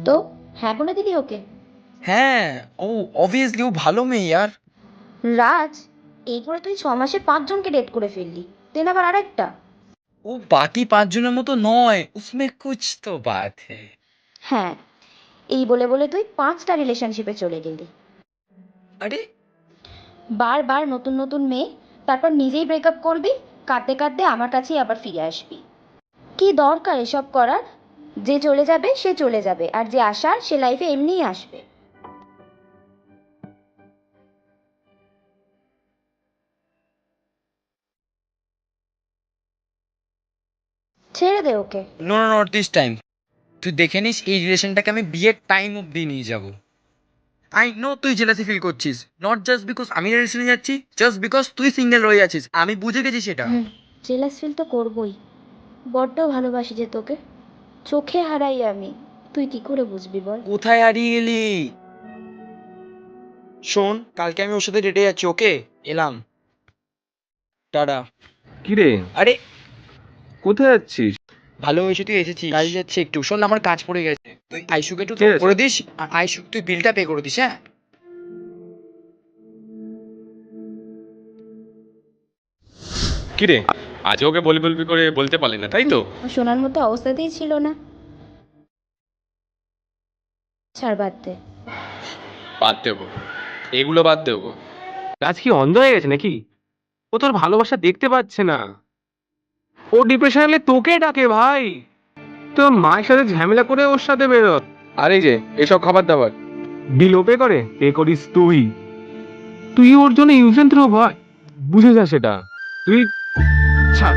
তো হ্যাঁ বলে দিলি ওকে? হ্যাঁ, ও অবভিয়াসলি ও ভালো মেয়ে यार। রাজ, এই করে তুই 6 মাসে 5 জনকে ডেট করে ফেললি, দেন আবার আরেকটা। ও বাকি 5 জনের মতো নয়, उसमें कुछ तो बात है। হ্যাঁ, এই বলে বলে তুই 5টা রিলেশনশিপে চলে গেলি। আরে বারবার নতুন নতুন মেয়ে, তারপর নিজেই ব্রেকআপ করবি, কাঁদতে কাঁদতে আমার কাছেই আবার ফিরে আসবি। কি দরকার এসব করার? যে চলে যাবে সে চলে যাবে, আর যে আসার সে লাইফে এমনিই আসবে। ছেড়ে দে ওকে। No no not this time. তুই দেখে নিস এই রিলেশনটাকে আমি বিয়ের টাইম অবধি নিয়ে যাব। আই নো তুই জেলাসি ফিল করছিস, নট জাস্ট বিকজ আমি রিলেশনে যাচ্ছি, জাস্ট বিকজ তুই সিঙ্গেল রয়ে আছিস। আমি বুঝে গেছি সেটা। জেলাস ফিল তো করবই, বড্ড ভালোবাসি যে তোকে, চোখে হারাই আমি, তুই কি করে বুঝবি বল? কোথায় হারিয়ে গেলি? শোন, কালকে আমি ওর সাথে ডেটে যাচ্ছি, ওকে? এলাম, টাটা। কিরে, আরে কোথায় যাচ্ছিস? ভালো হয়েছে তুই এসেছিস, কাজে যাচ্ছি একটু। শোন না, আমার কাজ পড়ে গেছে, তুই আইসুকে একটু ঠিক আছে। করে দিস, আর আইসুক তুই বিলটা পে করে দিস, হ্যাঁ? কিরে, আজ ওকে বলবি বলবি করে বলতে পারলি না, তাই তো? শোনার মতো অবস্থাতেই ছিল না। ছাড়, বাদ দে। বাদ দেবো, এগুলো বাদ দেবো। আজ কি অন্ধ হয়ে গেছে নাকি? ও তোর ভালোবাসা দেখতে পাচ্ছে না। ও ডিপ্রেশন হলে তোকে ডাকে ভাই। তোর মায়ের সাথে ঝামেলা করে ওর সাথে বেরো। আর এই যে এসব খাবার দাবার বিল ও পে করে, পে করিস তুই। তুই ওর জন্য ইউজ এন্ড থ্রো ভাই, বুঝে যা সেটা। তুই ছাড়।